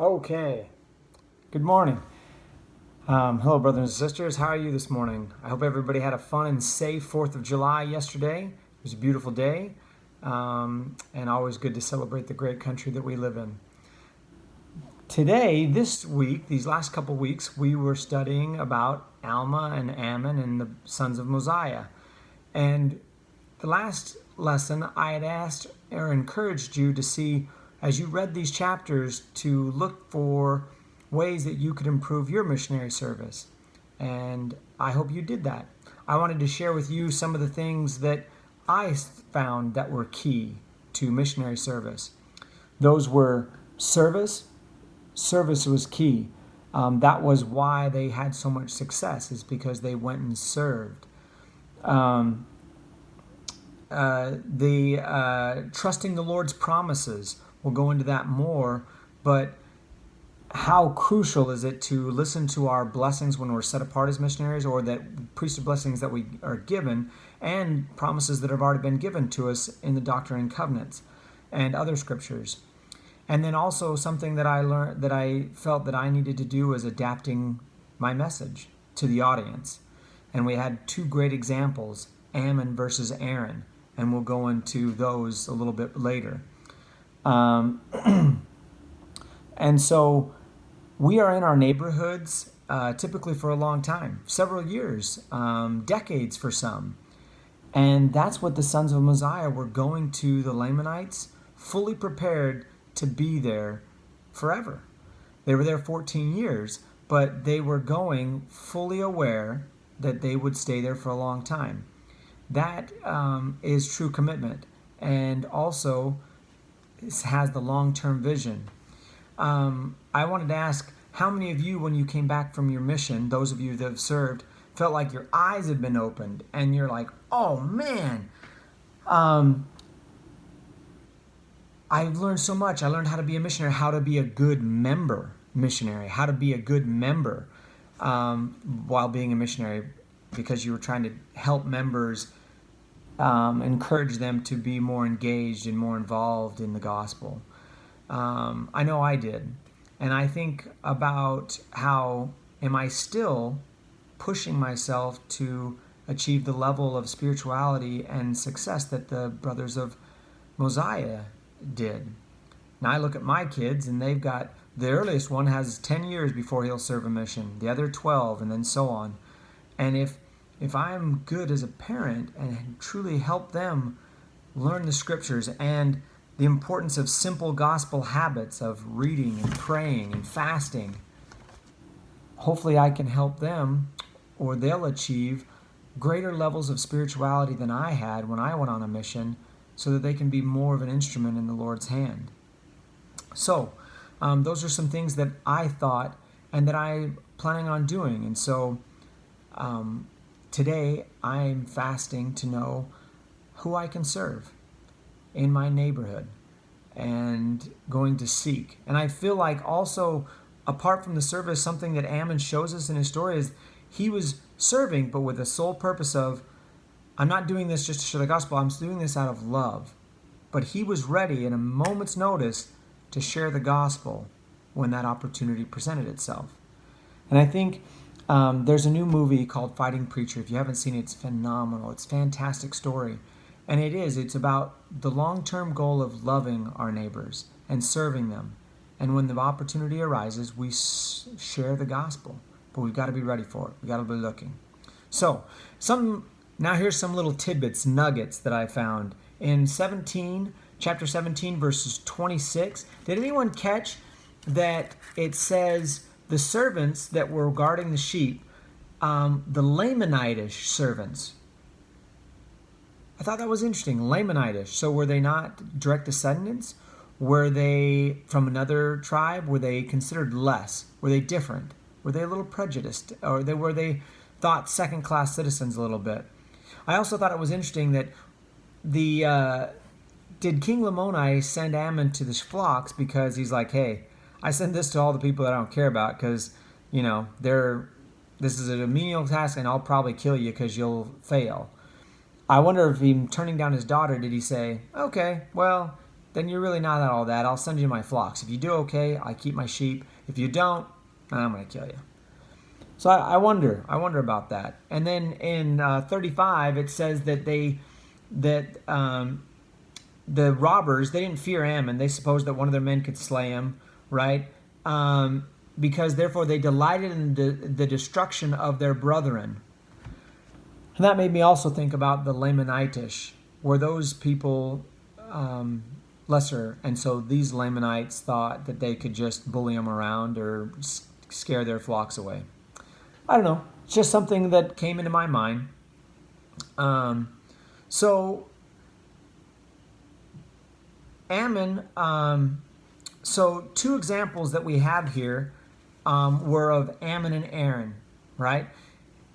Okay. Good morning. Hello, brothers and sisters. How are you this morning? I hope everybody had a fun and safe 4th of July yesterday. It was a beautiful day, and always good to celebrate the great country that we live in. Today, this week, these last couple weeks, we were studying about Alma and Ammon and the sons of Mosiah. And the last lesson, I had asked or encouraged you to see, as you read these chapters, to look for ways that you could improve your missionary service. And I hope you did that. I wanted to share with you some of the things that I found that were key to missionary service. Those were service. Service was key. That was why they had so much success, is because they went and served. Trusting the Lord's promises. We'll go into that more, but how crucial is it to listen to our blessings when we're set apart as missionaries, or that priesthood blessings that we are given, and promises that have already been given to us in the Doctrine and Covenants and other scriptures. And then also something that I learned, that I felt that I needed to do, was adapting my message to the audience. And we had two great examples, Ammon versus Aaron, and we'll go into those a little bit later. And so we are in our neighborhoods typically for a long time, several years, decades for some. And that's what the sons of Mosiah were going to the Lamanites, fully prepared to be there forever. They were there 14 years, but they were going fully aware that they would stay there for a long time. That is true commitment, and also has the long-term vision. I wanted to ask, how many of you, when you came back from your mission, those of you that have served, felt like your eyes had been opened and you're like, oh man, I've learned so much. I learned how to be a missionary, how to be a good member missionary, how to be a good member while being a missionary, because you were trying to help members, encourage them to be more engaged and more involved in the gospel. I know I did. And I think about how am I still pushing myself to achieve the level of spirituality and success that the brothers of Mosiah did. Now I look at my kids, and they've got, the earliest one has 10 years before he'll serve a mission, the other 12, and then so on. And if I'm good as a parent and truly help them learn the scriptures and the importance of simple gospel habits of reading and praying and fasting, hopefully I can help them, or they'll achieve greater levels of spirituality than I had when I went on a mission, so that they can be more of an instrument in the Lord's hand. So those are some things that I thought and that I'm planning on doing. And so today I'm fasting to know who I can serve in my neighborhood and going to seek. And I feel like also, apart from the service, something that Ammon shows us in his story is he was serving, but with the sole purpose of, I'm not doing this just to share the gospel, I'm doing this out of love. But he was ready in a moment's notice to share the gospel when that opportunity presented itself. And I think there's a new movie called Fighting Preacher. If you haven't seen it, it's phenomenal. It's a fantastic story. And it's about the long-term goal of loving our neighbors and serving them. And when the opportunity arises, we share the gospel. But we've got to be ready for it. We've got to be looking. So, now here's some little tidbits, nuggets that I found. In chapter 17, verses 26, did anyone catch that it says the servants that were guarding the sheep, the Lamanitish servants? I thought that was interesting. Lamanitish. So were they not direct descendants? Were they from another tribe? Were they considered less? Were they different? Were they a little prejudiced? Or were they thought second-class citizens a little bit? I also thought it was interesting that did King Lamoni send Ammon to the flocks because he's like, hey, I send this to all the people that I don't care about because, this is a menial task and I'll probably kill you because you'll fail. I wonder if him turning down his daughter, did he say, okay, well, then you're really not all that. I'll send you my flocks. If you do okay, I keep my sheep. If you don't, I'm going to kill you. So I wonder about that. And then in 35, it says that the robbers, they didn't fear Ammon. They supposed that one of their men could slay him, right? Because therefore they delighted in the destruction of their brethren. And that made me also think about the Lamanitish. Were those people lesser? And so these Lamanites thought that they could just bully them around or scare their flocks away. I don't know. It's just something that came into my mind. So Ammon, so two examples that we have here were of Ammon and Aaron, right?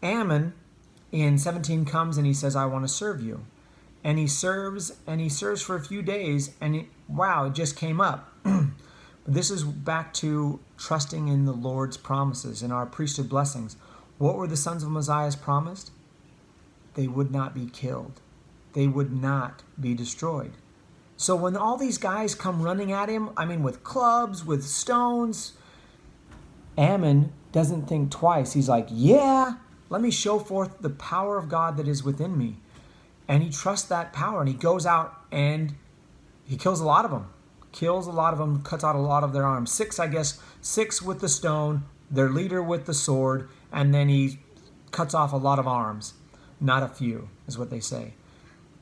Ammon in 17 comes and he says, I want to serve you. And he serves for a few days, and it just came up. But this is back to trusting in the Lord's promises and our priesthood blessings. What were the sons of Mosiah promised? They would not be killed. They would not be destroyed. So when all these guys come running at him, with clubs, with stones, Ammon doesn't think twice. He's like, yeah, let me show forth the power of God that is within me. And he trusts that power, and he goes out and he kills a lot of them. Cuts out a lot of their arms. 6 with the stone, their leader with the sword, and then he cuts off a lot of arms. Not a few, is what they say.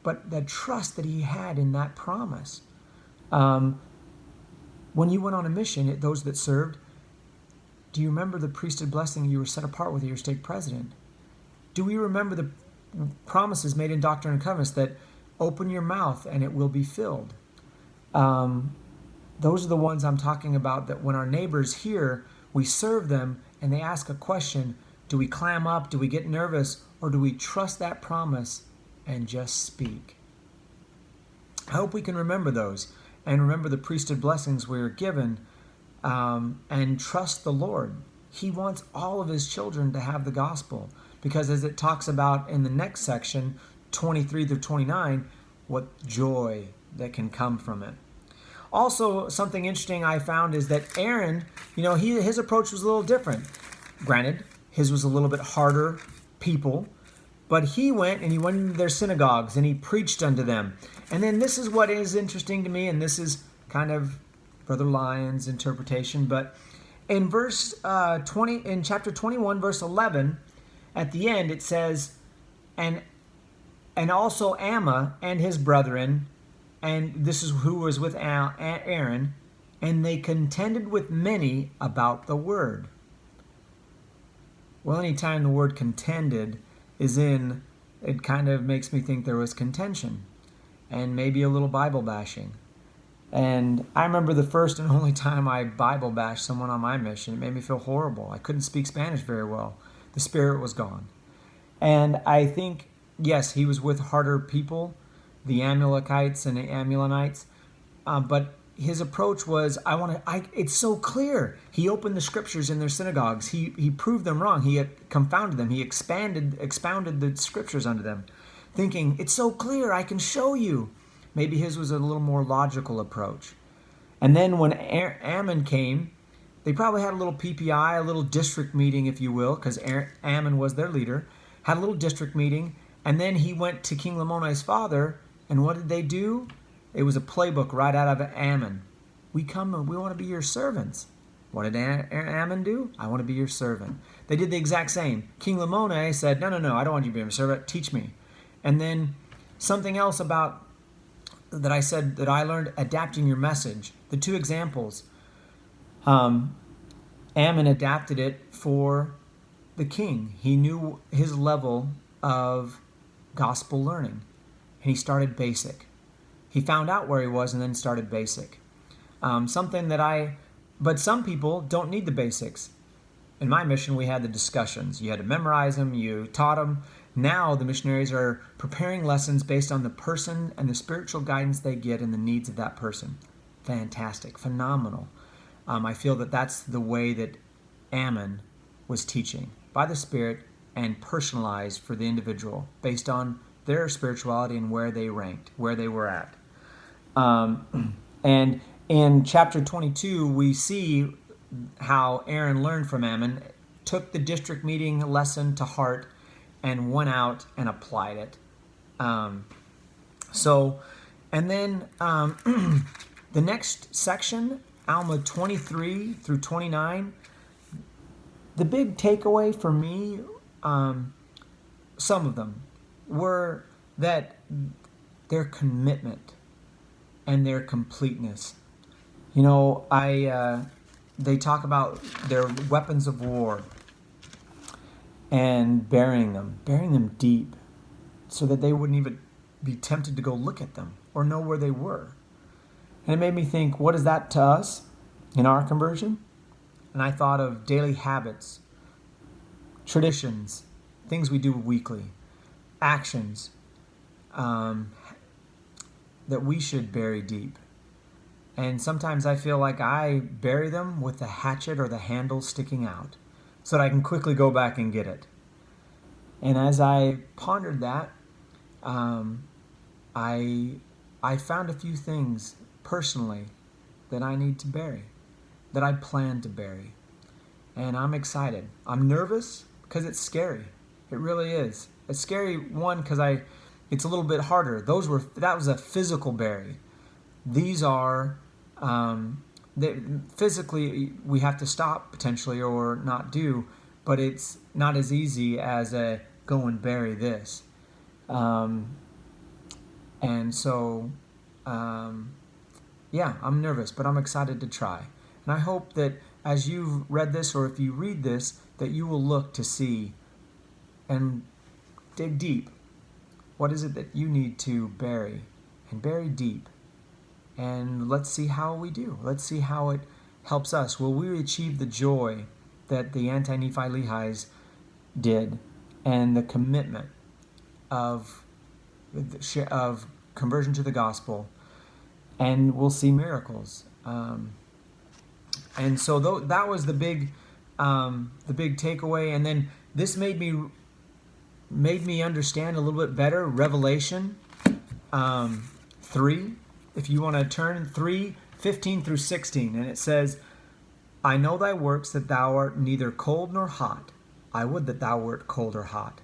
But the trust that he had in that promise. When you went on a mission, those that served, do you remember the priesthood blessing you were set apart with your stake president? Do we remember the promises made in Doctrine and Covenants that open your mouth and it will be filled? Those are the ones I'm talking about, that when our neighbors hear, we serve them and they ask a question, do we clam up, do we get nervous, or do we trust that promise and just speak? I hope we can remember those and remember the priesthood blessings we are given, and trust the Lord. He wants all of his children to have the gospel, because as it talks about in the next section, 23 through 29, what joy that can come from it. Also, something interesting I found is that Aaron, his approach was a little different. Granted, his was a little bit harder people, but he went into their synagogues and he preached unto them. And then this is what is interesting to me, and this is kind of Brother Lyon's interpretation, but in in chapter 21, verse 11, at the end it says, and also Alma and his brethren, and this is who was with Aaron, and they contended with many about the word. Well, anytime the word contended is in, it kind of makes me think there was contention and maybe a little Bible bashing. And I remember the first and only time I Bible bashed someone on my mission. It made me feel horrible. I couldn't speak Spanish very well. The spirit was gone. And I think, yes, he was with harder people, the Amalekites and the Ammonites, but his approach was, it's so clear. He opened the scriptures in their synagogues. He proved them wrong. He had confounded them. He expounded the scriptures unto them, thinking, it's so clear, I can show you. Maybe his was a little more logical approach. And then when Ammon came, they probably had a little PPI, a little district meeting, if you will, because Ammon was their leader, had a little district meeting, and then he went to King Lamoni's father, and what did they do? It was a playbook right out of Ammon. We want to be your servants. What did Ammon do? I want to be your servant. They did the exact same. King Lamoni said, no, I don't want you to be my servant. Teach me. And then something else about that I said that I learned, adapting your message. The two examples, Ammon adapted it for the king. He knew his level of gospel learning, and he started basic. He found out where he was and then started basic. But some people don't need the basics. In my mission, we had the discussions. You had to memorize them, you taught them. Now the missionaries are preparing lessons based on the person and the spiritual guidance they get and the needs of that person. Fantastic, phenomenal. I feel that that's the way that Ammon was teaching, by the Spirit and personalized for the individual based on their spirituality and where they ranked, where they were at. And in chapter 22, we see how Aaron learned from Ammon, took the district meeting lesson to heart, and went out and applied it. Um, and then the next section, Alma 23 through 29, the big takeaway for me, some of them, were that their commitment and their completeness. You know, they talk about their weapons of war and burying them deep so that they wouldn't even be tempted to go look at them or know where they were. And it made me think, what is that to us in our conversion? And I thought of daily habits, traditions, things we do weekly, actions that we should bury deep. And sometimes I feel like I bury them with the hatchet or the handle sticking out so that I can quickly go back and get it. And as I pondered that, I found a few things personally that I need to bury, that I plan to bury. And I'm excited. I'm nervous because it's scary. It really is. It's scary, one, because it's a little bit harder. That was a physical bury. These are physically we have to stop potentially or not do, but it's not as easy as a go and bury this. And so, yeah, I'm nervous, but I'm excited to try. And I hope that as you've read this, or if you read this, that you will look to see and dig deep. What is it that you need to bury? And bury deep. And let's see how we do. Let's see how it helps us. Will we achieve the joy that the anti-Nephi Lehis did, and the commitment of conversion to the gospel, and we'll see miracles. And so that was the big takeaway. And then this made me understand a little bit better Revelation 3. If you want to turn 3:15 through 16, and it says, I know thy works, that thou art neither cold nor hot. I would that thou wert cold or hot.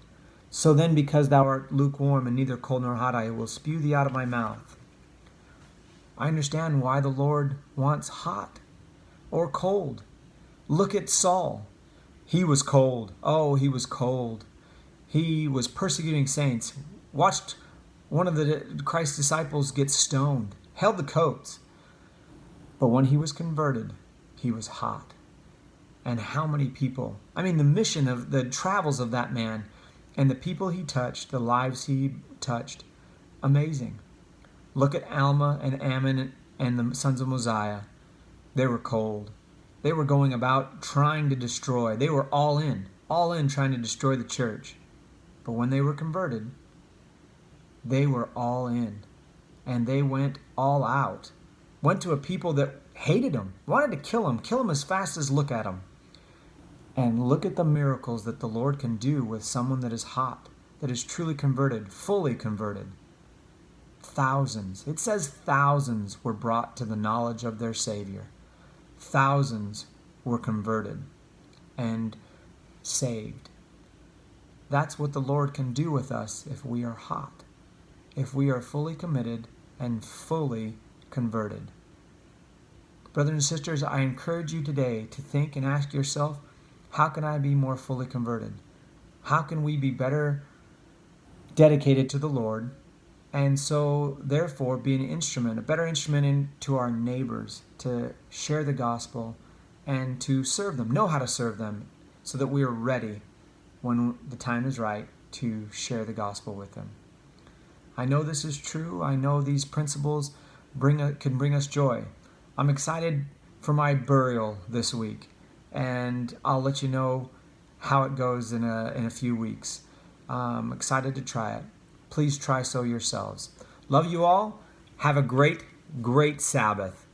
So then, because thou art lukewarm and neither cold nor hot, I will spew thee out of my mouth. I understand why the Lord wants hot or cold. Look at Saul. He was cold. Oh, he was cold. He was persecuting saints. Watched one of the Christ's disciples get stoned. Held the coats. But when he was converted, he was hot. And how many people? I mean, the mission of the travels of that man and the people he touched, the lives he touched, amazing. Look at Alma and Ammon and the sons of Mosiah. They were cold. They were going about trying to destroy. They were all in trying to destroy the church. But when they were converted, they were all in. And they went all out. Went to a people that hated him, wanted to kill him as fast as look at him. And look at the miracles that the Lord can do with someone that is hot, that is truly converted, fully converted. Thousands, it says thousands were brought to the knowledge of their Savior. Thousands were converted and saved. That's what the Lord can do with us if we are hot, if we are fully committed and fully converted. Brothers and sisters, I encourage you today to think and ask yourself, how can I be more fully converted? How can we be better dedicated to the Lord, and so therefore be a better instrument into our neighbors, to share the gospel and to serve them, know how to serve them, so that we are ready when the time is right to share the gospel with them. I know this is true. I know these principles can bring us joy. I'm excited for my burial this week, and I'll let you know how it goes in a few weeks. I'm excited to try it. Please try so yourselves. Love you all. Have a great, great Sabbath.